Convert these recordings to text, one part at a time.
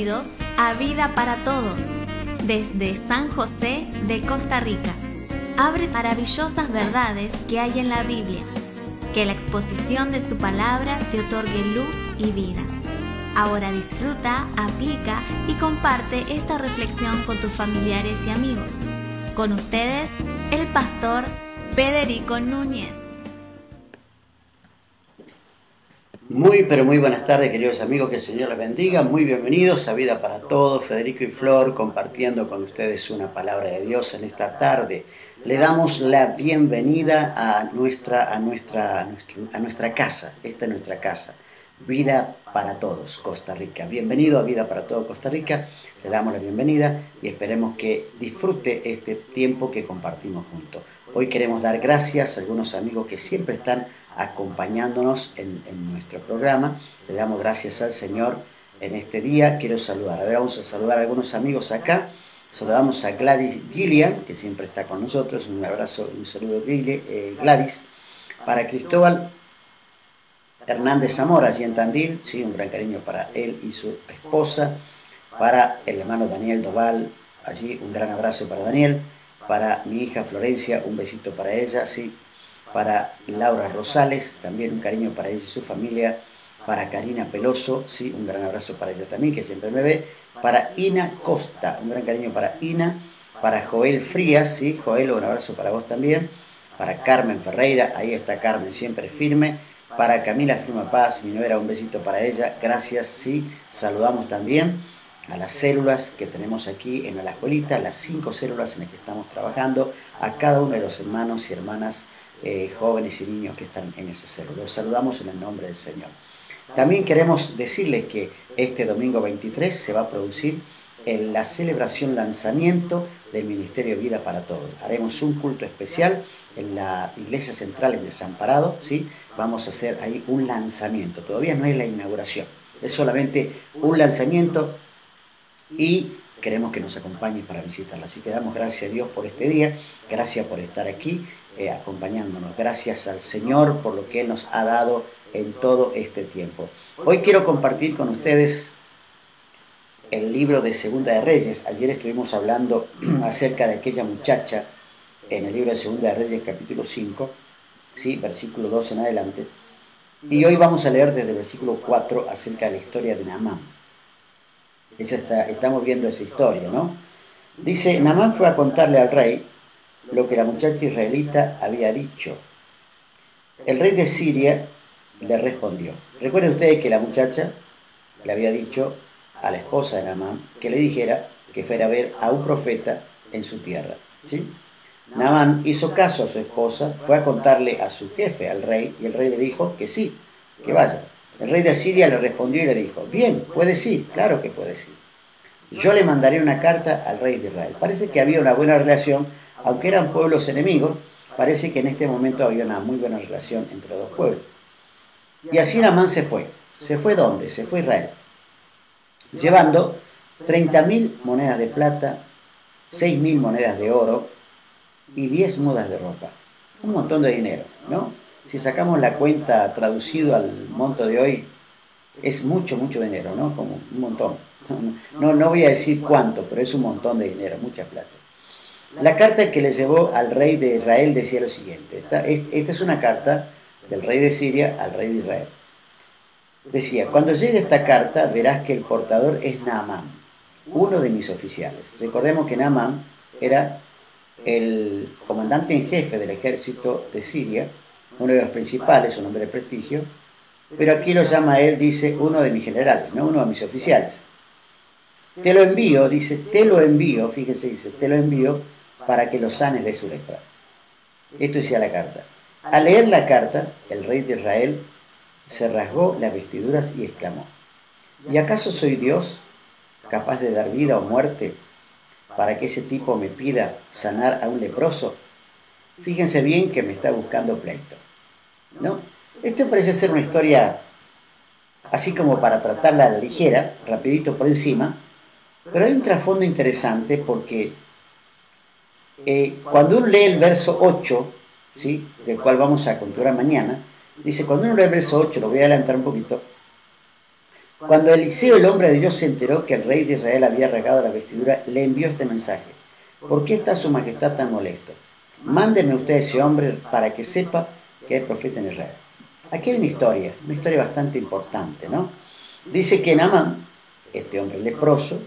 bienvenidos a Vida para Todos, desde San José de Costa Rica. Abre maravillosas verdades que hay en la Biblia. Que la exposición de su palabra te otorgue luz y vida. Ahora disfruta, aplica y comparte esta reflexión con tus familiares y amigos. Con ustedes, el pastor Federico Núñez. Pero muy buenas tardes, queridos amigos, que el Señor les bendiga. Muy bienvenidos a Vida para Todos. Federico y Flor compartiendo con ustedes una palabra de Dios en esta tarde. Le damos la bienvenida a nuestra casa. Esta es nuestra casa, Vida para Todos, Costa Rica. Bienvenido a Vida para Todos, Costa Rica. Le damos la bienvenida y esperemos que disfrute este tiempo que compartimos juntos. Hoy queremos dar gracias a algunos amigos que siempre están acompañándonos en nuestro programa. Le damos gracias al Señor en este día. Quiero saludar. A ver, vamos a saludar a algunos amigos acá. Saludamos a Gladys Gillian, que siempre está con nosotros. Un abrazo, un saludo, Gladys. Para Cristóbal Hernández Zamora, allí en Tandil, sí, un gran cariño para él y su esposa. Para el hermano Daniel Doval, allí un gran abrazo para Daniel. Para mi hija Florencia, un besito para ella, sí. Para Laura Rosales, también un cariño para ella y su familia. Para Karina Peloso, sí, un gran abrazo para ella también, que siempre me ve. Para Ina Costa, un gran cariño para Ina. Para Joel Frías, sí, Joel, un abrazo para vos también. Para Carmen Ferreira, ahí está Carmen, siempre firme. Para Camila Firma Paz, mi nuera, un besito para ella, gracias, sí. Saludamos también a las células que tenemos aquí en la escuelita, las 5 células en las que estamos trabajando, a cada uno de los hermanos y hermanas jóvenes y niños que están en esa célula. Los saludamos en el nombre del Señor. También queremos decirles que este domingo 23 se va a producir la celebración lanzamiento del Ministerio Vida para Todos. Haremos un culto especial en la Iglesia Central en Desamparado, ¿sí? Vamos a hacer ahí un lanzamiento. Todavía no es la inauguración, es solamente un lanzamiento y queremos que nos acompañe para visitarla. Así que damos gracias a Dios por este día, gracias por estar aquí acompañándonos, gracias al Señor por lo que Él nos ha dado en todo este tiempo. Hoy quiero compartir con ustedes el libro de Segunda de Reyes. Ayer estuvimos hablando acerca de aquella muchacha en el libro de Segunda de Reyes, capítulo 5, ¿sí? Versículo 2 en adelante. Y hoy vamos a leer desde el versículo 4 acerca de la historia de Naamán. Estamos viendo esa historia, ¿no? Dice, Naamán fue a contarle al rey lo que la muchacha israelita había dicho. El rey de Siria le respondió. Recuerden ustedes que la muchacha le había dicho a la esposa de Naamán que le dijera que fuera a ver a un profeta en su tierra, ¿sí? Naamán hizo caso a su esposa, fue a contarle a su jefe, al rey, y el rey le dijo que sí, que vaya. El rey de Siria le respondió y le dijo, bien, puedes ir, claro que puedes ir. Yo le mandaré una carta al rey de Israel. Parece que había una buena relación, aunque eran pueblos enemigos, parece que en este momento había una muy buena relación entre los dos pueblos. Y así Naamán se fue. ¿Se fue dónde? Se fue a Israel, llevando 30.000 monedas de plata, 6.000 monedas de oro y 10 mudas de ropa. Un montón de dinero, ¿no? Si sacamos la cuenta traducido al monto de hoy, es mucho, mucho dinero, ¿no? Como un montón. No voy a decir cuánto, pero es un montón de dinero, mucha plata. La carta que le llevó al rey de Israel decía lo siguiente. Esta es una carta del rey de Siria al rey de Israel. Decía, cuando llegue esta carta verás que el portador es Naamán, uno de mis oficiales. Recordemos que Naamán era el comandante en jefe del ejército de Siria, uno de los principales, un hombre de prestigio, pero aquí lo llama él, dice, uno de mis generales, no uno de mis oficiales. Te lo envío, dice, te lo envío, fíjese, dice, te lo envío para que lo sanes de su lepra. Esto decía la carta. Al leer la carta, el rey de Israel se rasgó las vestiduras y exclamó, ¿y acaso soy Dios capaz de dar vida o muerte para que ese tipo me pida sanar a un leproso? Fíjense bien que me está buscando pleito, ¿no? Esto parece ser una historia así como para tratarla a la ligera, rapidito por encima, pero hay un trasfondo interesante porque cuando uno lee el verso 8, ¿sí? Del cual vamos a continuar mañana, dice, cuando uno lee el verso 8, lo voy a adelantar un poquito, Cuando Eliseo, el hombre de Dios, se enteró que el rey de Israel había rasgado la vestidura, le envió este mensaje: ¿por qué está su majestad tan molesto? Mándeme usted a ese hombre para que sepa que hay profeta en Israel. Aquí hay una historia bastante importante, ¿no? Dice que Naamán, este hombre leproso,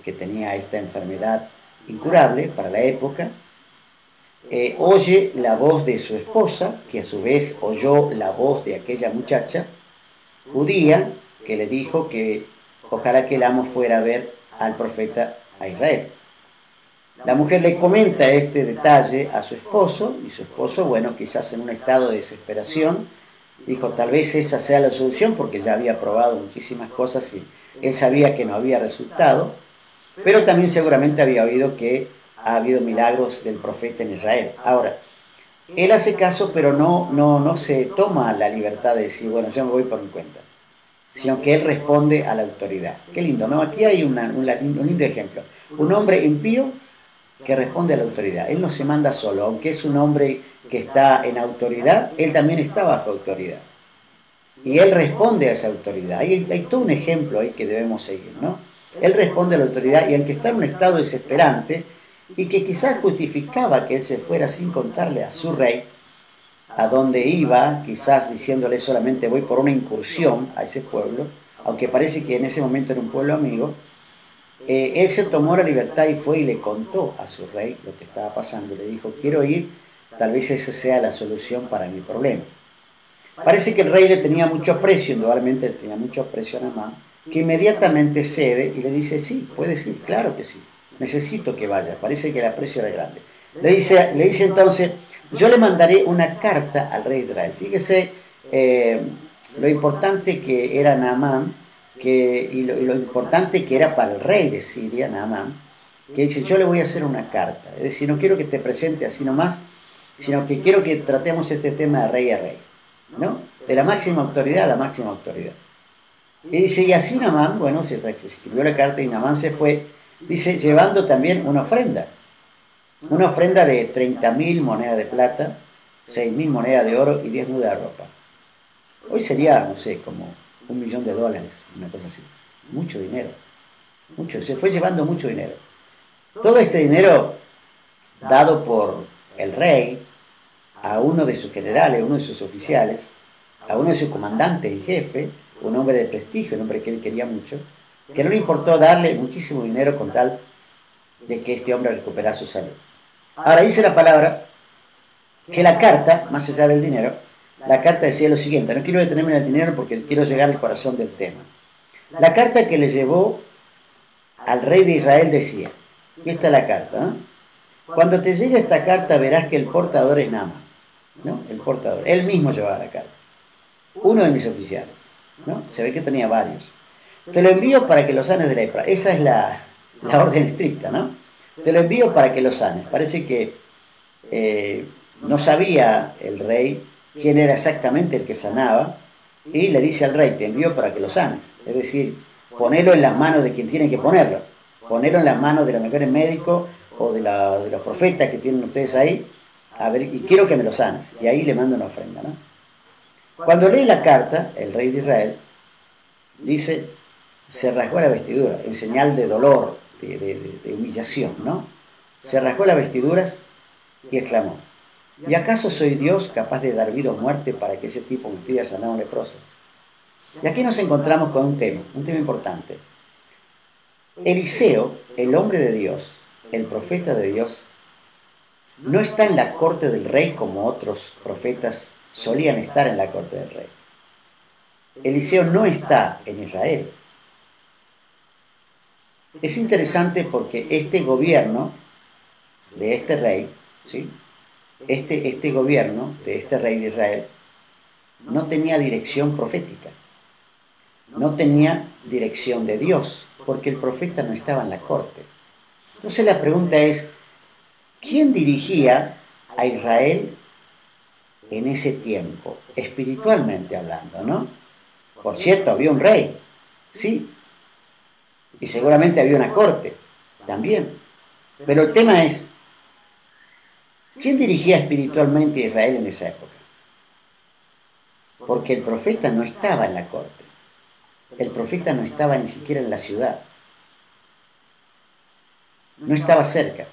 que tenía esta enfermedad incurable para la época, oye la voz de su esposa, que a su vez oyó la voz de aquella muchacha judía, que le dijo que ojalá que el amo fuera a ver al profeta a Israel. La mujer le comenta este detalle a su esposo, y su esposo, bueno, quizás en un estado de desesperación, dijo, tal vez esa sea la solución, porque ya había probado muchísimas cosas y él sabía que no había resultado, pero también seguramente había oído que ha habido milagros del profeta en Israel. Ahora, él hace caso, pero no se toma la libertad de decir, bueno, yo me voy por mi cuenta, sino que él responde a la autoridad. Qué lindo, ¿no? Aquí hay un lindo ejemplo. Un hombre impío que responde a la autoridad. Él no se manda solo, aunque es un hombre que está en autoridad, él también está bajo autoridad. Y él responde a esa autoridad. Hay todo un ejemplo ahí que debemos seguir, ¿no? Él responde a la autoridad, y aunque está en un estado desesperante, y que quizás justificaba que él se fuera sin contarle a su rey a dónde iba, quizás diciéndole solamente voy por una incursión a ese pueblo, aunque parece que en ese momento era un pueblo amigo, él se tomó la libertad y fue y le contó a su rey lo que estaba pasando. Le dijo, quiero ir, tal vez esa sea la solución para mi problema. Parece que el rey le tenía mucho aprecio, indudablemente le tenía mucho aprecio a Naamán, que inmediatamente cede y le dice, sí, puedes ir, claro que sí, necesito que vaya. Parece que el aprecio era grande. Le dice entonces, yo le mandaré una carta al rey de Israel. Fíjese lo importante que era Naamán, y lo importante que era para el rey de Siria, Naamán, que dice, yo le voy a hacer una carta. Es decir, no quiero que te presente así nomás, sino que quiero que tratemos este tema de rey a rey, ¿no? De la máxima autoridad a la máxima autoridad. Y dice, y así Naamán, bueno, se escribió la carta y Naamán se fue, dice, llevando también una ofrenda de 30.000 monedas de plata, 6.000 monedas de oro y 10 mudas de ropa. Hoy sería, no sé, como $1.000.000, una cosa así. Mucho dinero. Mucho. Se fue llevando mucho dinero. Todo este dinero dado por el rey a uno de sus generales, a uno de sus oficiales, a uno de sus comandantes en jefe, un hombre de prestigio, un hombre que él quería mucho, que no le importó darle muchísimo dinero con tal de que este hombre recuperara su salud. Ahora dice la palabra que la carta, más allá del dinero, la carta decía lo siguiente, no quiero detenerme en el dinero porque quiero llegar al corazón del tema. La carta que le llevó al rey de Israel decía, y esta es la carta, ¿no? Cuando te llegue esta carta verás que el portador es Naamán, ¿no? El portador, él mismo llevaba la carta, uno de mis oficiales, ¿no? Se ve que tenía varios. Te lo envío para que lo sanes de lepra. Esa es la orden estricta, ¿no? Te lo envío para que lo sanes. Parece que no sabía el rey quién era exactamente el que sanaba, y le dice al rey, te envío para que lo sanes. Es decir, ponelo en las manos de quien tiene que ponerlo. Ponelo en las manos de los mejores médicos o de los profetas que tienen ustedes ahí, a ver, y quiero que me lo sanes. Y ahí le mando una ofrenda, ¿no? Cuando lee la carta, el rey de Israel dice, se rasgó la vestidura, en señal de dolor, de humillación, ¿no? Se rasgó las vestiduras y exclamó, ¿y acaso soy Dios capaz de dar vida o muerte para que ese tipo me pida sanar a un leproso? Y aquí nos encontramos con un tema importante. Eliseo, el hombre de Dios, el profeta de Dios, no está en la corte del rey como otros profetas solían estar en la corte del rey. Eliseo no está en Israel. Es interesante porque este gobierno de este rey, ¿sí? Este gobierno de este rey de Israel no tenía dirección profética, no tenía dirección de Dios, porque el profeta no estaba en la corte. Entonces la pregunta es, ¿quién dirigía a Israel en ese tiempo, espiritualmente hablando, ¿no? Por cierto, había un rey, sí, y seguramente había una corte, también. Pero el tema es, ¿quién dirigía espiritualmente a Israel en esa época? Porque el profeta no estaba en la corte. El profeta no estaba ni siquiera en la ciudad. No estaba cerca.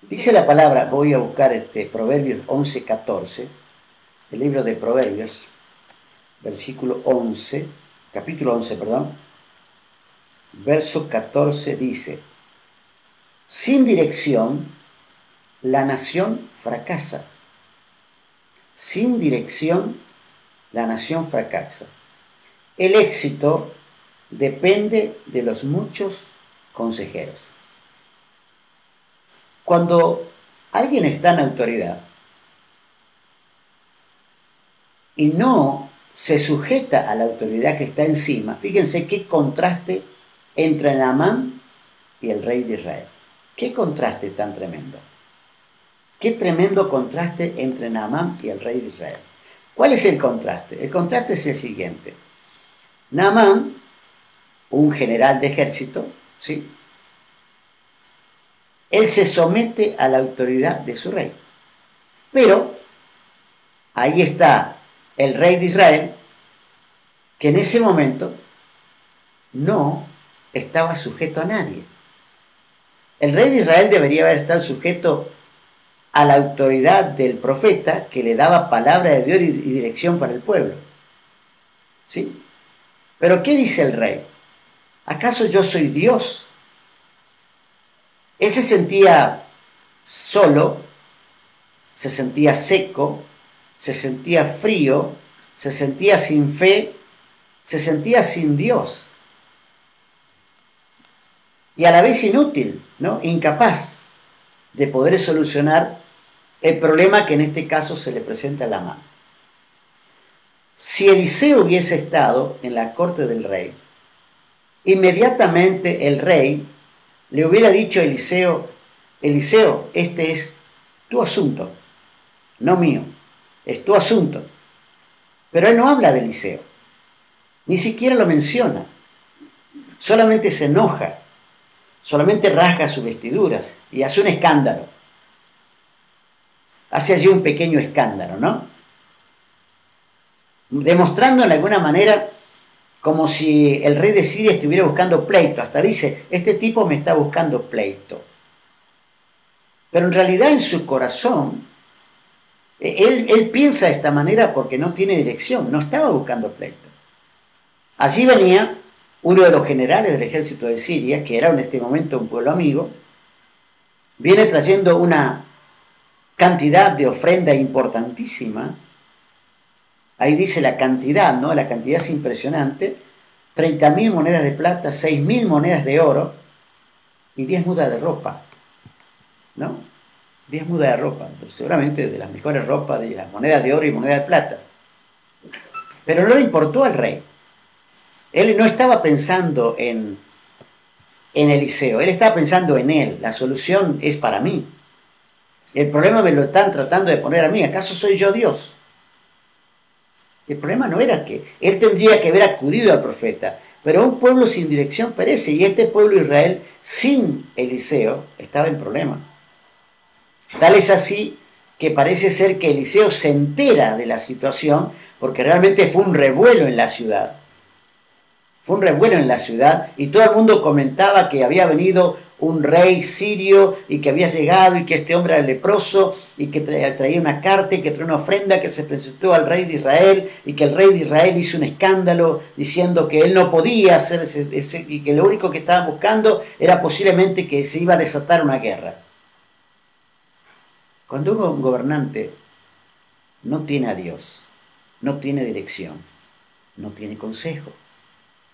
Dice la palabra, voy a buscar Proverbios 11:14, el libro de Proverbios, versículo 11, capítulo 11, perdón, verso 14 dice: sin dirección, la nación fracasa. Sin dirección, la nación fracasa. El éxito depende de los muchos consejeros. Cuando alguien está en autoridad y no se sujeta a la autoridad que está encima, fíjense qué contraste entre Naamán y el rey de Israel. Qué contraste tan tremendo. Qué tremendo contraste entre Naamán y el rey de Israel. ¿Cuál es el contraste? El contraste es el siguiente. Naamán, un general de ejército, ¿sí?, él se somete a la autoridad de su rey. Pero ahí está el rey de Israel, que en ese momento no estaba sujeto a nadie. El rey de Israel debería haber estado sujeto a la autoridad del profeta que le daba palabra de Dios y dirección para el pueblo. ¿Sí? Pero ¿qué dice el rey? ¿Acaso yo soy Dios? Él se sentía solo, se sentía seco, se sentía frío, se sentía sin fe, se sentía sin Dios. Y a la vez inútil, ¿no? Incapaz de poder solucionar el problema que en este caso se le presenta a Naamán. Si Eliseo hubiese estado en la corte del rey, inmediatamente el rey le hubiera dicho a Eliseo: Eliseo, este es tu asunto, no mío, es tu asunto. Pero él no habla de Eliseo, ni siquiera lo menciona, solamente se enoja, solamente rasga sus vestiduras y hace un escándalo. Hace allí un pequeño escándalo, ¿no? Demostrando de alguna manera como si el rey de Siria estuviera buscando pleito. Hasta dice: este tipo me está buscando pleito. Pero en realidad en su corazón, él piensa de esta manera porque no tiene dirección, no estaba buscando pleito. Allí venía uno de los generales del ejército de Siria, que era en este momento un pueblo amigo, viene trayendo una cantidad de ofrenda importantísima. Ahí dice la cantidad, ¿no? La cantidad es impresionante: 30.000 monedas de plata, 6.000 monedas de oro y 10 mudas de ropa, ¿no? 10 mudas de ropa, seguramente de las mejores ropas, de las monedas de oro y monedas de plata. Pero no le importó al rey. Él no estaba pensando en Eliseo, él estaba pensando en él. La solución es para mí. El problema me lo están tratando de poner a mí. ¿Acaso soy yo Dios? El problema no era que él tendría que haber acudido al profeta, pero un pueblo sin dirección perece, y este pueblo Israel sin Eliseo estaba en problema. Tal es así que parece ser que Eliseo se entera de la situación, porque realmente fue un revuelo en la ciudad. Fue un revuelo en la ciudad y todo el mundo comentaba que había venido un rey sirio y que había llegado y que este hombre era leproso y que traía una carta y que traía una ofrenda que se presentó al rey de Israel y que el rey de Israel hizo un escándalo diciendo que él no podía hacer ese y que lo único que estaba buscando era posiblemente que se iba a desatar una guerra. Cuando un gobernante no tiene a Dios, no tiene dirección, no tiene consejo.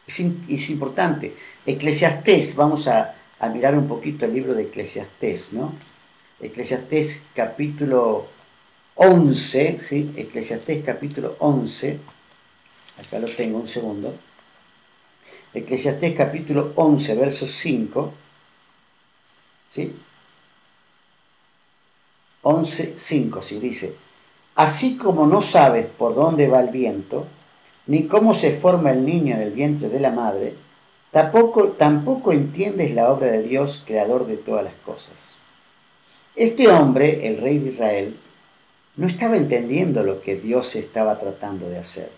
Es importante. Eclesiastés, vamos a mirar un poquito el libro de Eclesiastés, ¿no? Eclesiastés capítulo 11, ¿sí? Eclesiastés capítulo 11, acá lo tengo, un segundo. Eclesiastés capítulo 11, verso 5, ¿sí? 11, 5, sí, dice: así como no sabes por dónde va el viento, ni cómo se forma el niño en el vientre de la madre, tampoco entiendes la obra de Dios, creador de todas las cosas. Este hombre, el rey de Israel, no estaba entendiendo lo que Dios estaba tratando de hacer.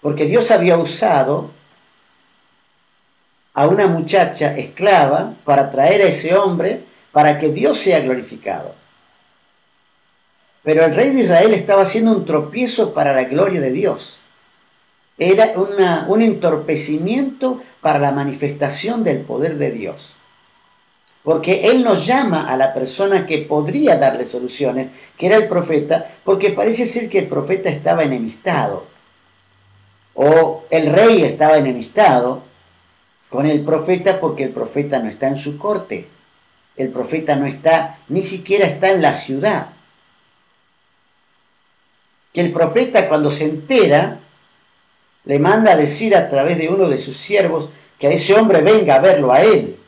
Porque Dios había usado a una muchacha esclava para traer a ese hombre para que Dios sea glorificado. Pero el rey de Israel estaba haciendo un tropiezo para la gloria de Dios. Era un entorpecimiento para la manifestación del poder de Dios. Porque Él nos llama a la persona que podría darle soluciones, que era el profeta, porque parece ser que el profeta estaba enemistado. O el rey estaba enemistado con el profeta porque el profeta no está en su corte. El profeta no está, ni siquiera está en la ciudad. Que el profeta, cuando se entera, le manda a decir a través de uno de sus siervos que a ese hombre venga a verlo a él.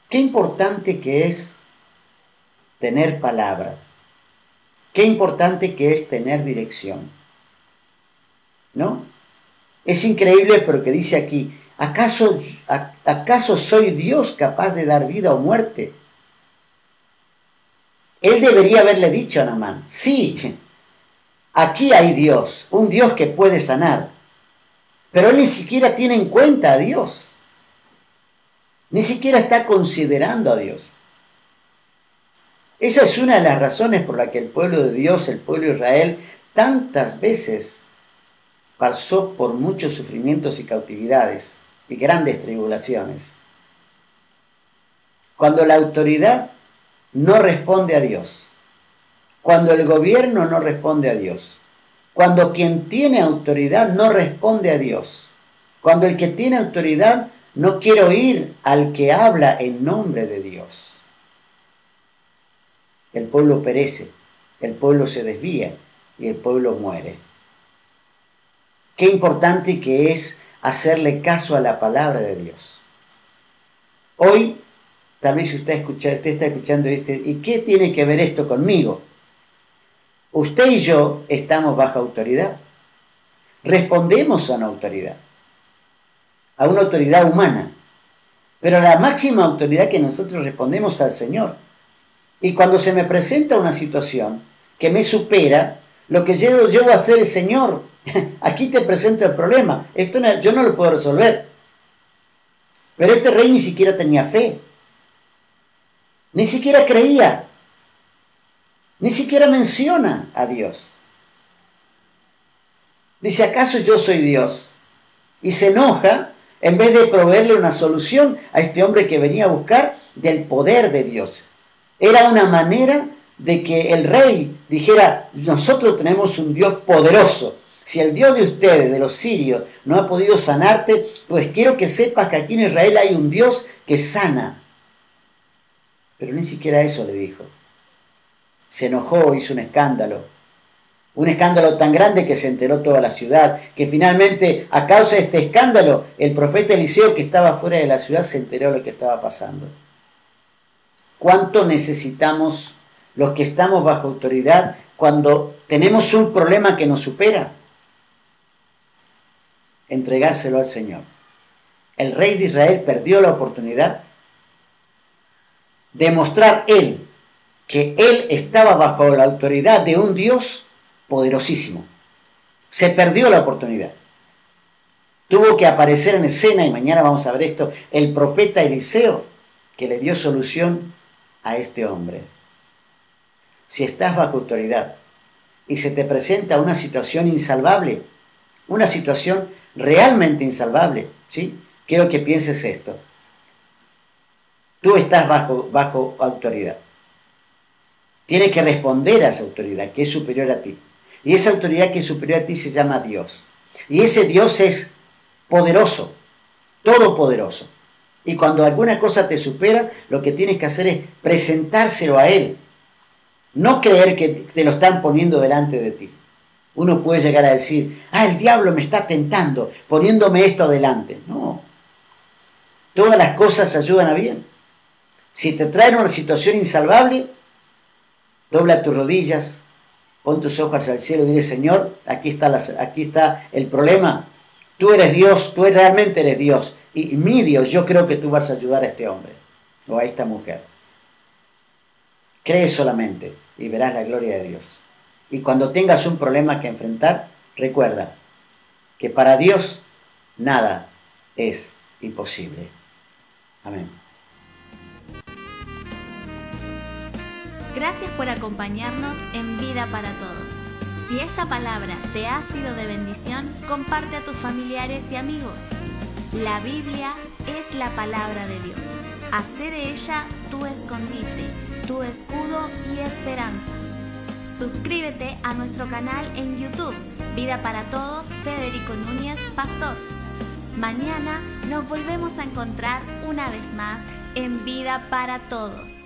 Qué importante que es tener palabra. Qué importante que es tener dirección. ¿No? Es increíble, pero que dice aquí, ¿acaso soy Dios capaz de dar vida o muerte? Él debería haberle dicho a Naamán, sí, aquí hay Dios, un Dios que puede sanar. Pero él ni siquiera tiene en cuenta a Dios. Ni siquiera está considerando a Dios. Esa es una de las razones por la que el pueblo de Dios, el pueblo de Israel, tantas veces pasó por muchos sufrimientos y cautividades y grandes tribulaciones. Cuando la autoridad no responde a Dios, cuando el gobierno no responde a Dios, cuando quien tiene autoridad no responde a Dios, cuando el que tiene autoridad no quiere oír al que habla en nombre de Dios, el pueblo perece, el pueblo se desvía y el pueblo muere. Qué importante que es hacerle caso a la palabra de Dios. Hoy, tal vez usted está escuchando ¿y qué tiene que ver esto conmigo? Usted y yo estamos bajo autoridad. Respondemos a una autoridad humana. Pero la máxima autoridad que nosotros respondemos al Señor. Y cuando se me presenta una situación que me supera, lo que yo voy a hacer es, Señor, aquí te presento el problema. Yo no lo puedo resolver. Pero este rey ni siquiera tenía fe. Ni siquiera creía. Ni siquiera menciona a Dios. Dice, ¿acaso yo soy Dios? Y se enoja en vez de proveerle una solución a este hombre que venía a buscar del poder de Dios. Era una manera de que el rey dijera, nosotros tenemos un Dios poderoso. Si el Dios de ustedes, de los sirios, no ha podido sanarte, pues quiero que sepas que aquí en Israel hay un Dios que sana. Pero ni siquiera eso le dijo. Se enojó, hizo un escándalo tan grande que se enteró toda la ciudad, que finalmente, a causa de este escándalo, el profeta Eliseo, que estaba fuera de la ciudad, se enteró de lo que estaba pasando. ¿Cuánto necesitamos los que estamos bajo autoridad cuando tenemos un problema que nos supera? Entregárselo al Señor. El rey de Israel perdió la oportunidad de mostrar que él estaba bajo la autoridad de un Dios poderosísimo. Se perdió la oportunidad. Tuvo que aparecer en escena, y mañana vamos a ver esto, el profeta Eliseo, que le dio solución a este hombre. Si estás bajo autoridad y se te presenta una situación insalvable, una situación realmente insalvable, ¿sí? Quiero que pienses esto. Tú estás bajo autoridad. Tienes que responder a esa autoridad que es superior a ti. Y esa autoridad que es superior a ti se llama Dios. Y ese Dios es poderoso, todopoderoso. Y cuando alguna cosa te supera, lo que tienes que hacer es presentárselo a Él. No creer que te lo están poniendo delante de ti. Uno puede llegar a decir, el diablo me está tentando, poniéndome esto adelante. No. Todas las cosas ayudan a bien. Si te traen una situación insalvable, dobla tus rodillas, pon tus ojos al cielo y dile, Señor, aquí está el problema. Tú eres Dios, tú realmente eres Dios. Y mi Dios, yo creo que tú vas a ayudar a este hombre o a esta mujer. Cree solamente y verás la gloria de Dios. Y cuando tengas un problema que enfrentar, Recuerda que para Dios nada es imposible. Amén. Gracias por acompañarnos en Vida para Todos. Si esta palabra te ha sido de bendición, comparte a tus familiares y amigos. La Biblia es la palabra de Dios. Hacé de ella tu escondite, tu escudo y esperanza. Suscríbete a nuestro canal en YouTube, Vida para Todos, Federico Núñez, Pastor. Mañana nos volvemos a encontrar una vez más en Vida para Todos.